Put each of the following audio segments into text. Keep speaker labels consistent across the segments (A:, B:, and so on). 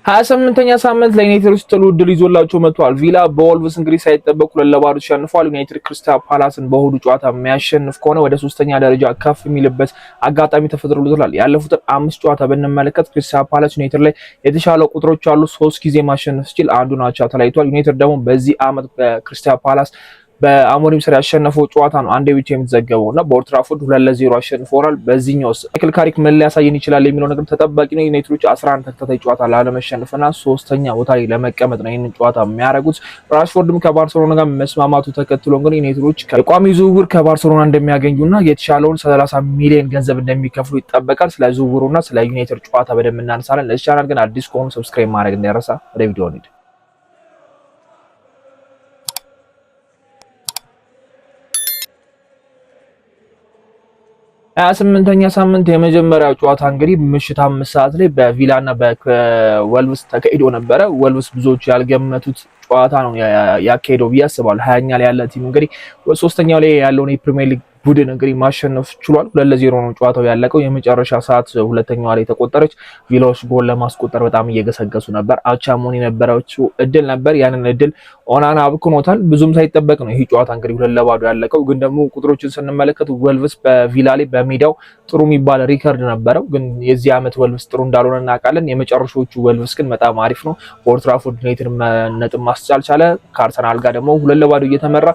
A: 28ኛ ሳምንት ለዩናይትድ ውስጥ ጥሩ ድል ይዞላቸው መጥቷል። ቪላ በወልቭስ እንግዲህ ሳይጠበቅ 2-0 ተሸንፏል። ዩናይትድ ክሪስታል ፓላስን በእሁዱ ጨዋታ የሚያሸንፍ ከሆነ ወደ 3ኛ ደረጃ ከፍ የሚልበት አጋጣሚ ተፈጥሮለታል። ያለፉትን 5 ጨዋታ ብንመለከት ክሪስታል ፓላስ ዩናይትድ ላይ የተሻለ ቁጥሮች አሉ። 3 ጊዜ ማሸነፍ ሲችል አንዱን አቻ ተለያይቷል። ዩናይትድ ደግሞ በዚህ አመት በክሪስታል ፓላስ በአሞሪም ስር ያሸነፈው ጨዋታ ነው አንዴ ብቻ የሚዘገበውና በኦልድ ትራፎርድ 2-0 አሸንፈዋል። በዚህኛውስ ማይክል ካሪክ ምን ሊያሳየን ይችላል የሚለው ነገር ተጠባቂ ነው። ዩናይትዶች 11 ተከታታይ ጨዋታ ላለመሸነፍና 3ኛ ቦታ ላይ ለመቀመጥ ነው ይህንን ጨዋታ የሚያደርጉት። ራሽፎርድም ከባርሴሎና ጋር መስማማቱ ተከትሎ እንግዲህ ዩናይትዶች የቋሚ ዝውውር ከባርሴሎና እንደሚያገኙና የተሻለውን 30 ሚሊዮን ገንዘብ እንደሚከፍሉ ይጠበቃል። ስለ ዝውውሩና ስለ ዩናይትድ ጨዋታ በደንብ እናነሳለን። ለዚህ ቻናል ግን አዲስ ከሆኑ ሰብስክራይብ ማድረግ እንዳይረሳ። ወደ ቪዲዮ እንሂድ። 28ኛ ሳምንት የመጀመሪያው ጨዋታ እንግዲህ ምሽት 5 ሰዓት ላይ በቪላና በወልቭስ ተካሂዶ ነበረ። ወልቭስ ብዙዎች ያልገመቱት ጨዋታ ነው ያካሄደው ብዬ አስባለሁ። 20ኛ ላይ ያለ ቲም እንግዲህ 3ኛው ላይ ያለውን የፕሪሚየር ሊግ ቡድን እንግዲህ ማሸነፍ ችሏል። 2-0 ነው ጨዋታው ያለቀው። የመጨረሻ ሰዓት ሁለተኛዋ ላይ ተቆጠረች። ቪላዎች ጎል ለማስቆጠር በጣም እየገሰገሱ ነበር። አቻ መሆን የነበረችው እድል ነበር። ያንን እድል ኦናና አብክኖታል። ብዙም ሳይጠበቅ ነው ይሄ ጨዋታ እንግዲህ 2-0 ያለቀው። ግን ደግሞ ቁጥሮችን ስንመለከት ወልቭስ በቪላ ላይ በሜዳው ጥሩ የሚባል ሪከርድ ነበረው። ግን የዚህ አመት ወልቭስ ጥሩ እንዳልሆነ እናውቃለን። የመጨረሻዎቹ ወልቭስ ግን በጣም አሪፍ ነው። በኦልድ ትራፎርድ ዩናይትድ ነጥብ ማስቻል ቻለ። ከአርሰናል ጋር ደግሞ 2-0 እየተመራ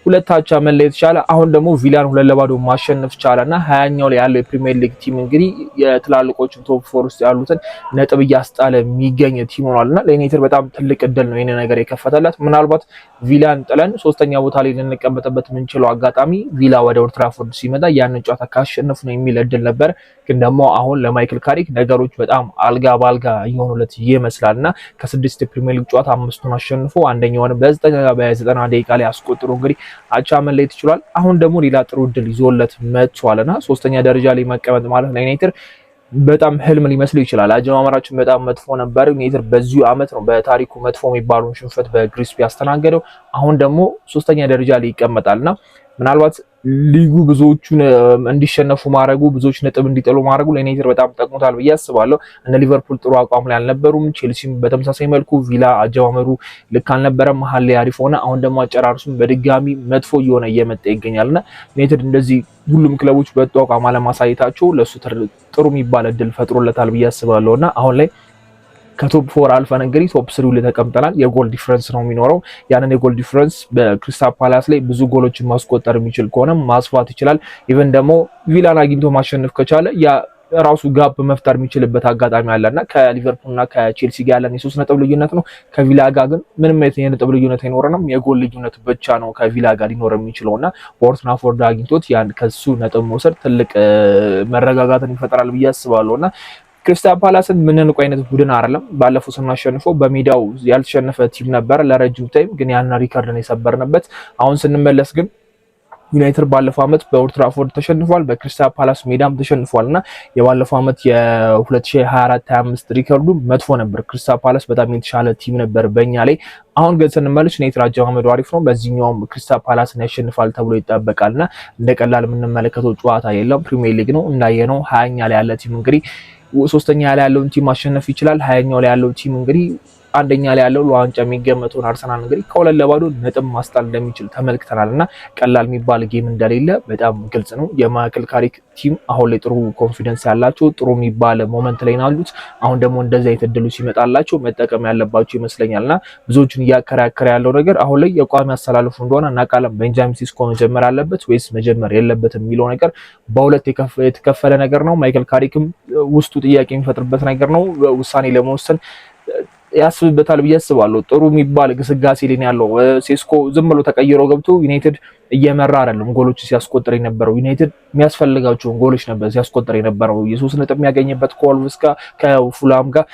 A: ሁለታቻ መለየት ቻለ። አሁን ደግሞ ቪላን 2-0 ማሸነፍ ቻለና 20ኛው ላይ ያለው የፕሪሚየር ሊግ ቲም እንግዲህ የትላልቆቹን ቶፕ 4 ውስጥ ያሉትን ነጥብ እያስጣለ የሚገኝ ቲም ሆኗልና ለዩናይትድ በጣም ትልቅ እድል ነው ይሄን ነገር የከፈተላት። ምናልባት ቪላን ጥለን 3ኛ ቦታ ላይ ልንቀመጥበት የምንችለው አጋጣሚ ቪላ ወደ ኦልድ ትራፎርድ ሲመጣ ያንን ጨዋታ ካሸነፉ ነው የሚል እድል ነበር። ግን ደግሞ አሁን ለማይክል ካሪክ ነገሮች በጣም አልጋ ባልጋ እየሆኑለት ይመስላልና ከ6 ፕሪሚየር ሊግ ጨዋታ 5ቱን አሸንፎ አንደኛውን በ90 ደቂቃ ላይ አስቆጥሮ እንግዲህ አቻ መለየት ይችላል። አሁን ደግሞ ሌላ ጥሩ እድል ይዞለት መጥቷልና 3ኛ ደረጃ ላይ መቀመጥ ማለት ለዩናይትድ በጣም ህልም ሊመስል ይችላል። አጀማመራችን በጣም መጥፎ ነበር። ዩናይትድ በዚሁ አመት ነው በታሪኩ መጥፎ የሚባለውን ሽንፈት በግሪስፒ ያስተናገደው። አሁን ደግሞ 3ኛ ደረጃ ላይ ይቀመጣልና ምናልባት ሊጉ ብዙዎቹን እንዲሸነፉ ማድረጉ ብዙዎች ነጥብ እንዲጥሉ ማድረጉ ለዩናይትድ በጣም ጠቅሞታል ብዬ አስባለሁ። እነ ሊቨርፑል ጥሩ አቋም ላይ አልነበሩም። ቼልሲም በተመሳሳይ መልኩ ቪላ አጀማመሩ ልክ አልነበረም። መሀል ላይ አሪፍ ሆነ። አሁን ደግሞ አጨራርሱም በድጋሚ መጥፎ እየሆነ እየመጣ ይገኛልና ዩናይትድ እንደዚህ ሁሉም ክለቦች በጥሩ አቋም አለማሳየታቸው ለሱ ጥሩ የሚባል እድል ፈጥሮለታል ብዬ አስባለሁና አሁን ላይ ከቶፕ 4 አልፈን እንግዲህ ቶፕ 3 ላይ ተቀምጠናል። የጎል ዲፈረንስ ነው የሚኖረው። ያንን የጎል ዲፈረንስ በክሪስታል ፓላስ ላይ ብዙ ጎሎችን ማስቆጠር የሚችል ከሆነ ማስፋት ይችላል። ኢቨን ደግሞ ቪላን አግኝቶ ማሸነፍ ከቻለ ያ ራሱ ጋፕ መፍጠር የሚችልበት አጋጣሚ አለና ከሊቨርፑልና ከቼልሲ ጋር ያለን የ3 ነጥብ ልዩነት ነው። ከቪላ ጋር ግን ምንም የነጥብ ልዩነት አይኖረንም። የጎል ልዩነት ብቻ ነው ከቪላ ጋር ሊኖር የሚችለውና በኦልድ ትራፎርድ አግኝቶት ያን ከሱ ነጥብ መውሰድ ትልቅ መረጋጋትን ይፈጥራል ብዬ አስባለሁና ክሪስታል ፓላስን ምንንቁ አይነት ቡድን አይደለም። ባለፈው ስናሸንፈው በሜዳው ያልተሸነፈ ቲም ነበር ለረጅም ታይም፣ ግን ያን ሪከርድን የሰበርንበት። አሁን ስንመለስ ግን ዩናይትድ ባለፈው አመት በኦልድ ትራፎርድ ተሸንፏል፣ በክሪስታል ፓላስ ሜዳም ተሸንፏልና የባለፈው አመት የ2024-25 ሪከርዱ መጥፎ ነበር። ክሪስታል ፓላስ በጣም የተሻለ ቲም ነበር በእኛ ላይ። አሁን ግን ስንመለስ ዩናይትድ አጀማመዱ አሪፍ ነው። በዚህኛውም ክሪስታል ፓላስን ያሸንፋል ተብሎ ይጠበቃልና እንደቀላል የምንመለከተው ጨዋታ የለም። ፕሪሚየር ሊግ ነው እንዳየነው። 20ኛ ላይ ያለ ቲም እንግዲህ 3ኛ ላይ ያለውን ቲም ማሸነፍ ይችላል። 20ኛው ላይ ያለው ቲም እንግዲህ አንደኛ ላይ ያለው ለዋንጫ የሚገመተውን አርሰናል እንግዲህ ከ2-0 ነጥብ ማስጣል እንደሚችል ተመልክተናልና ቀላል የሚባል ጌም እንደሌለ በጣም ግልጽ ነው። የማይክል ካሪክ ቲም አሁን ላይ ጥሩ ኮንፊደንስ ያላቸው ጥሩ የሚባል ሞመንት ላይ ናሉት። አሁን ደግሞ እንደዛ የተደሉ ሲመጣላቸው መጠቀም ያለባቸው ይመስለኛልና ብዙዎችን እያከራከረ ያለው ነገር አሁን ላይ የቋሚ አስተላለፉ እንደሆነ እናውቃለን። ቤንጃሚን ሲስኮ መጀመር አለበት ወይስ መጀመር የለበትም የሚለው ነገር በሁለት የተከፈለ ነገር ነው። ማይክል ካሪክም ውስጡ ጥያቄ የሚፈጥርበት ነገር ነው። ውሳኔ ለመወሰን ያስብበታል ብዬ አስባለሁ። ጥሩ የሚባል ግስጋሴ ላይ ያለው ሴስኮ ዝም ብሎ ተቀይሮ ገብቶ ዩናይትድ እየመራ አይደለም ጎሎች ሲያስቆጥር የነበረው። ዩናይትድ የሚያስፈልጋቸውን ጎሎች ነበር ሲያስቆጥር የነበረው። የ3 ነጥብ የሚያገኝበት ከወልቭስ ጋር፣ ከፉላም ጋር፣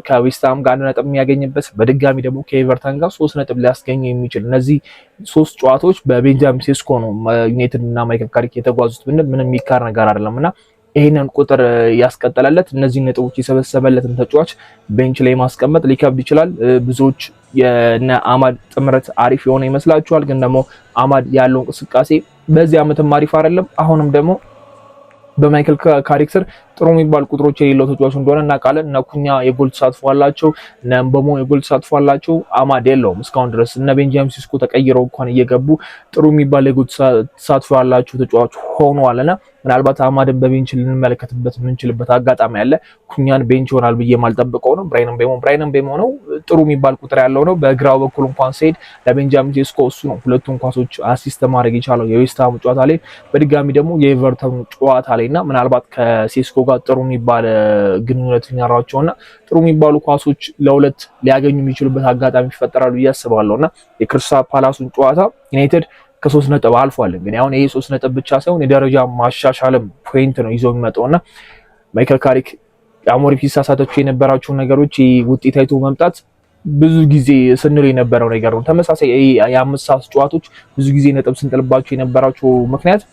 A: ከዌስትሃም ጋር 1 ነጥብ የሚያገኝበት፣ በድጋሚ ደግሞ ከኤቨርተን ጋር 3 ነጥብ ሊያስገኝ የሚችል እነዚህ 3 ጨዋታዎች በቤንጃሚን ሴስኮ ነው ዩናይትድ እና ማይክል ካሪክ የተጓዙት ብንል ምንም የሚካር ነገር አይደለምና ይሄንን ቁጥር ያስቀጠለለት እነዚህ ነጥቦች የሰበሰበለትን ተጫዋች ቤንች ላይ ማስቀመጥ ሊከብድ ይችላል። ብዙዎች የነ አማድ ጥምረት አሪፍ የሆነ ይመስላችኋል፣ ግን ደግሞ አማድ ያለው እንቅስቃሴ በዚህ አመትም አሪፍ አይደለም። አሁንም ደግሞ በማይክል ካሪክ ስር ጥሩ የሚባል ቁጥሮች የሌለው ተጫዋች እንደሆነ እናውቃለን። እነ ኩኛ የጎል ተሳትፎ አላቸው፣ እነ ምቦሞ የጎል ተሳትፎ አላቸው። አማድ የለውም እስካሁን ድረስ። እነ ቤንጃሚን ሲስኮ ተቀይረው እንኳን እየገቡ ጥሩ የሚባል የጎል ተሳትፎ ያላቸው ተጫዋች ሆነዋልና ምናልባት አማድን በቤንች ልንመለከትበት የምንችልበት አጋጣሚ አለ። ኩኛን ቤንች ይሆናል ብዬ ማልጠብቀው ነው። ብራይን ቤሞ ነው ጥሩ የሚባል ቁጥር ያለው ነው። በግራው በኩል እንኳን ሲሄድ ለቤንጃሚን ሴስኮ እሱ ነው ሁለቱን ኳሶች አሲስት ማድረግ የቻለው የዌስትሃም ጨዋታ ላይ፣ በድጋሚ ደግሞ የኤቨርተን ጨዋታ ላይና ምናልባት ከሴስኮ ጋር ጥሩ የሚባል ግንኙነት ሊኖራቸውና ጥሩ የሚባሉ ኳሶች ለሁለት ሊያገኙ የሚችሉበት አጋጣሚ ይፈጠራሉ ብዬ አስባለሁና የክሪስታል ፓላሱን ጨዋታ ዩናይትድ ከ3 ነጥብ አልፏል። እንግዲህ አሁን ይሄ 3 ነጥብ ብቻ ሳይሆን የደረጃ ማሻሻልም ፖይንት ነው ይዞ የሚመጣውና ማይክል ካሪክ አሞሪም ሲሳሳተች የነበራቸው ነገሮች ውጤት አይቶ መምጣት ብዙ ጊዜ ስንል የነበረው ነገር ነው። ተመሳሳይ የአምስት ሰዓት ጨዋታዎች ብዙ ጊዜ ነጥብ ስንጥልባቸው የነበራቸው ምክንያት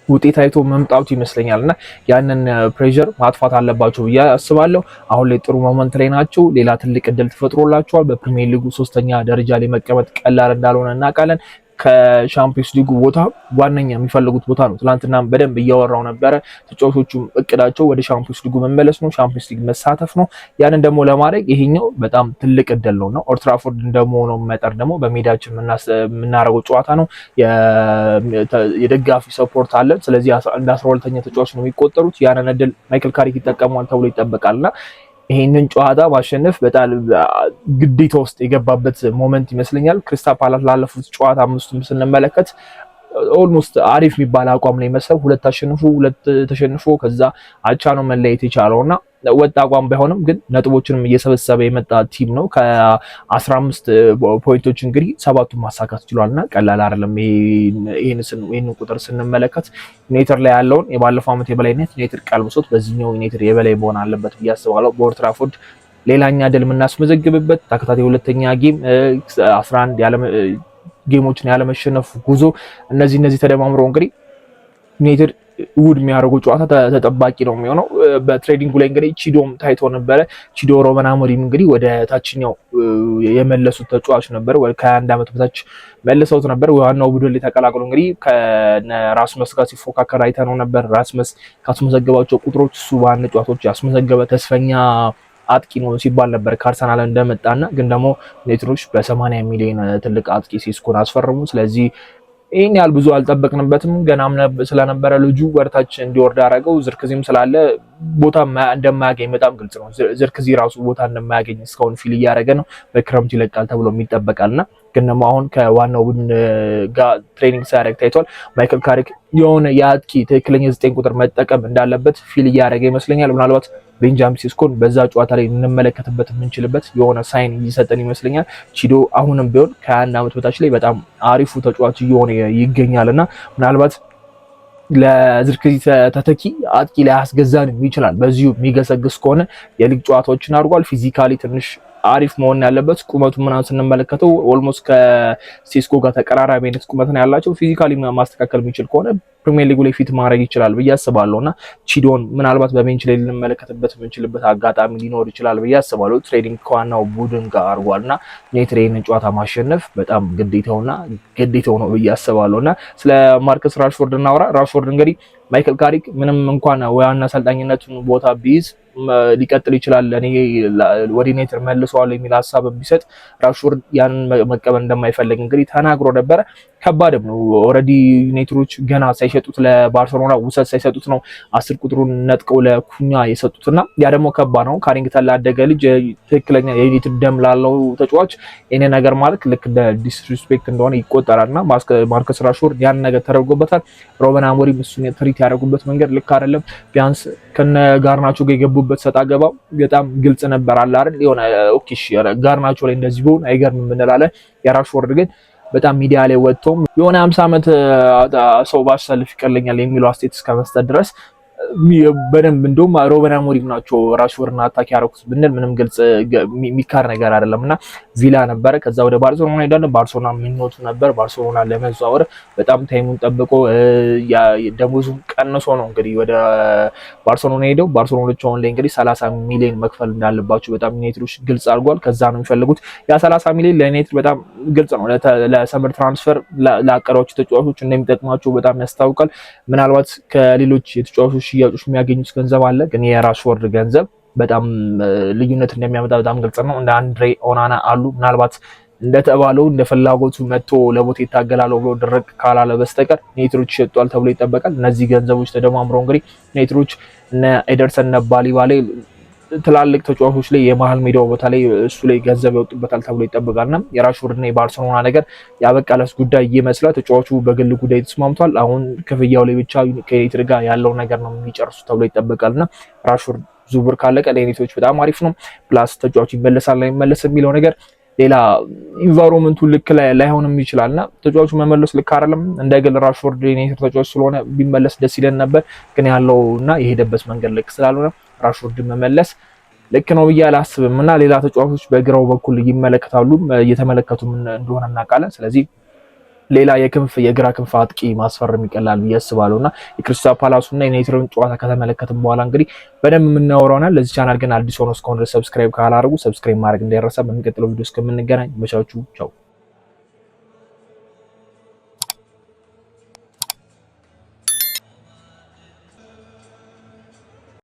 A: ውጤት አይቶ መምጣቱ ይመስለኛልና ያንን ፕሬሸር ማጥፋት አለባቸው ብዬ አስባለሁ። አሁን ላይ ጥሩ ሞመንት ላይ ናቸው። ሌላ ትልቅ እድል ተፈጥሮላቸዋል። በፕሪሚየር ሊጉ 3ኛ ደረጃ ላይ መቀመጥ ቀላል እንዳልሆነ እናውቃለን። ከሻምፒዮንስ ሊጉ ቦታ ዋነኛ የሚፈልጉት ቦታ ነው። ትናንትና በደንብ እያወራው ነበረ። ተጫዋቾቹም እቅዳቸው ወደ ሻምፒዮንስ ሊጉ መመለስ ነው፣ ሻምፒዮንስ ሊግ መሳተፍ ነው። ያንን ደግሞ ለማድረግ ይሄኛው በጣም ትልቅ እድል ነውና ኦልድ ትራፎርድ እንደመሆኑ መጠን ደግሞ በሜዳችን የምናደርገው ጨዋታ ነው። የደጋፊ ሰፖርት አለ። ስለዚህ እንደ 12ኛ ተጫዋች ነው የሚቆጠሩት። ያንን እድል ማይክል ካሪክ ይጠቀማል ተብሎ ይጠበቃልና ይሄንን ጨዋታ ማሸነፍ በጣም ግዴታ ውስጥ የገባበት ሞመንት ይመስለኛል። ክሪስታል ፓላስ ላለፉት ጨዋታ አምስቱም ስንመለከት ኦልሞስት አሪፍ የሚባል አቋም ላይ መሰብ 2 አሸንፎ 2 ተሸንፎ ከዛ አቻ ነው መለየት የቻለውና ወጥ አቋም ባይሆንም ግን ነጥቦችንም እየሰበሰበ የመጣ ቲም ነው። ከ15 ፖይንቶች እንግዲህ 7ቱን ማሳካት ችሏልና ቀላል አይደለም። ይሄንን ቁጥር ስንመለከት ዩናይትድ ላይ ያለውን የባለፈው ዓመት የበላይነት ዩናይትድ ቀልብሶት በዚህኛው ዩናይትድ የበላይ መሆን አለበት ብዬ አስባለሁ። በኦልድ ትራፎርድ ሌላኛ ድል የምናስመዘግብበት ተከታታይ ሁለተኛ ጌም 11 ጌሞችን ያለመሸነፍ ጉዞ እነዚህ ተደማምረው እንግዲህ ዩናይትድ ውድ የሚያደርገው ጨዋታ ተጠባቂ ነው የሚሆነው። በትሬዲንጉ ላይ እንግዲህ ቺዶም ታይቶ ነበረ። ቺዶ ሩበን አሞሪም እንግዲህ ወደ ታችኛው የመለሱት ተጫዋች ነበር። ወደ ከ21 ዓመት በታች መልሰውት ነበር። ዋናው ቡድን ላይ ተቀላቅሎ እንግዲህ ከራስመስ ጋር ሲፎካከር አይተነው ነበር። ራስመስ ካስመዘገባቸው ቁጥሮች እሱ በአንድ ጨዋታዎች ያስመዘገበ ተስፈኛ አጥቂ ነው ሲባል ነበር ከአርሰናል እንደመጣና ግን ደግሞ ዩናይትዶች በ80 ሚሊዮን ትልቅ አጥቂ ሲስኮን አስፈረሙ። ስለዚህ ይሄን ያህል ብዙ አልጠበቅንበትም። ገናም ስለነበረ ልጁ ወርታች እንዲወርድ አደረገው። ዝርክዚም ስላለ ቦታ እንደማያገኝ በጣም ግልጽ ነው። ዝርክዚ ራሱ ቦታ እንደማያገኝ እስካሁን ፊል እያደረገ ነው። በክረምት ይለቃል ተብሎ የሚጠበቃልና ግን ደግሞ አሁን ከዋናው ቡድን ጋር ትሬኒንግ ሲያደርግ ታይቷል። ማይክል ካሪክ የሆነ የአጥቂ ትክክለኛ 9 ቁጥር መጠቀም እንዳለበት ፊል እያደረገ ይመስለኛል። ምናልባት ቤንጃሚን ሲስኮን በዛ ጨዋታ ላይ እንመለከትበት የምንችልበት የሆነ ሳይን እየሰጠን ይመስለኛል። ቺዶ አሁንም ቢሆን ከ21 ዓመት በታች ላይ በጣም አሪፉ ተጫዋች እየሆነ ይገኛልና ምናልባት ለዝርክዚ ተተኪ አጥቂ ላይ አስገዛን ይችላል። በዚሁ የሚገሰግስ ከሆነ የሊግ ጨዋታዎችን አድርጓል። ፊዚካሊ ትንሽ አሪፍ መሆን ያለበት ቁመቱ ምናምን ስንመለከተው ኦልሞስት ከሴስኮ ጋር ተቀራራቢ አይነት ቁመት ነው ያላቸው። ፊዚካሊ ማስተካከል የሚችል ከሆነ ፕሪሚየር ሊጉ ላይ ፊት ማድረግ ይችላል ብዬ አስባለሁና ቺዶን ምናልባት በቤንች ላይ ልንመለከትበት የምንችልበት አጋጣሚ ሊኖር ይችላል ብዬ አስባለሁ። ትሬዲንግ ከዋናው ቡድን ጋር አድርጓልና ዩናይትድ ይህንን ጨዋታ ማሸነፍ በጣም ግዴታው ነው ብዬ አስባለሁና ስለ ማርከስ ራሽፎርድ እናውራ። ራሽፎርድ እንግዲህ ማይክል ካሪክ ምንም እንኳን ዋና አሰልጣኝነቱን ቦታ ቢይዝ ሊቀጥል ይችላል፣ እኔ ወደ ዩናይትድ መልሰዋለሁ የሚል ሀሳብ ቢሰጥ ራሽፎርድ ያንን መቀበል እንደማይፈልግ እንግዲህ ተናግሮ ነበረ። ከባድም ነው። ኦልሬዲ ዩናይትዶች ገና ሳይሸጡት ለባርሴሎና ውሰት ሳይሰጡት ነው 10 ቁጥሩን ነጥቀው ለኩኛ የሰጡትና ያ ደግሞ ከባድ ነው። ካሪንግተን ላደገ ልጅ ትክክለኛ የዩናይትድ ደም ላለው ተጫዋች እኔ ነገር ማለት ልክ እንደ ዲስሪስፔክት እንደሆነ ይቆጠራልና ማርከስ ራሽፎርድ ያን ነገር ተደርጎበታል። ሩበን አሞሪም እሱን ትሪት ያደረጉበት መንገድ ልክ አይደለም። ቢያንስ ከነ ጋርናቾ ጋር የገቡበት ሰጣ ገባ በጣም ግልጽ ነበር አለ አይደል? የሆነ ኦኬ ጋርናቾ ላይ እንደዚህ ቢሆን አይገርምም እንላለን። የራሽፎርድ ግን በጣም ሚዲያ ላይ ወጥቶም የሆነ 50 ዓመት ሰው ባሰልፍ ይቀለኛል የሚለው አስተያየት እስከ መስጠት ድረስ በደንብ እንደውም ሩበን አሞሪም ናቸው ራሽፎርድን አታክ ያደረኩት ብንል ምንም ግልጽ የሚካር ነገር አይደለምና ቪላ ነበረ። ከዛ ወደ ባርሴሎና ሄዳለ። ባርሴሎና ምኞቱ ነበር ባርሴሎና ለመዘዋወር በጣም ታይሙን ጠብቆ ደሞዙን ቀንሶ ነው እንግዲህ ወደ ባርሴሎና ሄደው። ባርሴሎናዎች አሁን ላይ እንግዲህ 30 ሚሊዮን መክፈል እንዳለባቸው በጣም ዩናይትዶች ግልጽ አድርጓል። ከዛ ነው የሚፈልጉት። ያ 30 ሚሊዮን ለዩናይትድ በጣም ግልጽ ነው። ለሰመር ትራንስፈር ላቀራዎች ተጫዋቾች እንደሚጠቅማቸው በጣም ያስታውቃል። ምናልባት ከሌሎች የተጫዋቾች ሽያጮች የሚያገኙት ገንዘብ አለ። ግን የራሽፎርድ ገንዘብ በጣም ልዩነት እንደሚያመጣ በጣም ግልጽ ነው። እንደ አንድሬ ኦናና አሉ ምናልባት እንደተባለው እንደ ፍላጎቱ መጥቶ ለቦታ ይታገላል ብሎ ድርቅ ካላለ በስተቀር ኔትሮች ይሸጧል ተብሎ ይጠበቃል። እነዚህ ገንዘቦች ተደማምረው እንግዲህ ኔትሮች እነ ኤደርሰን እነ ባሊባሌ ትላልቅ ተጫዋቾች ላይ የመሀል ሜዳው ቦታ ላይ እሱ ላይ ገንዘብ ያወጡበታል ተብሎ ይጠበቃልና የራሽፎርድና የባርሴሎና ነገር ያበቃለት ጉዳይ ይመስላል። ተጫዋቹ በግል ጉዳይ ተስማምቷል። አሁን ክፍያው ላይ ብቻ ከዩናይትድ ጋር ያለው ነገር ነው የሚጨርሱ ተብሎ ይጠበቃልና ራሽፎርድ ዝውውር ካለቀ ለዩናይትዶች በጣም አሪፍ ነው። ፕላስ ተጫዋቹ ይመለሳል አይመለስ የሚለው ነገር ሌላ ኢንቫይሮንመንቱ ልክ ላይ ላይሆንም ይችላልና ተጫዋቹ መመለስ ልክ አይደለም። እንደግል ራሽፎርድ የዩናይትድ ተጫዋች ስለሆነ ቢመለስ ደስ ይለን ነበር፣ ግን ያለውና የሄደበት መንገድ ልክ ስላልሆነ ራሽፎርድ መመለስ ልክ ነው ብዬ አላስብም። እና ሌላ ተጫዋቾች በግራው በኩል ይመለከታሉ እየተመለከቱም እንደሆነ እናውቃለን። ስለዚህ ሌላ የግራ ክንፍ አጥቂ ማስፈረም ይቀላል ብዬ አስባለሁና የክሪስታል ፓላሱና የዩናይትድን ጨዋታ ከተመለከትን በኋላ እንግዲህ በደንብ የምናወራውና ለዚህ ቻናል ግን አዲስ ሆኖ እስከሆነ ሰብስክራይብ ካላደረጉ ሰብስክራይብ ማድረግ እንዳይረሳ። በሚቀጥለው ቪዲዮ እስከምንገናኝ መቻችሁ ቻው።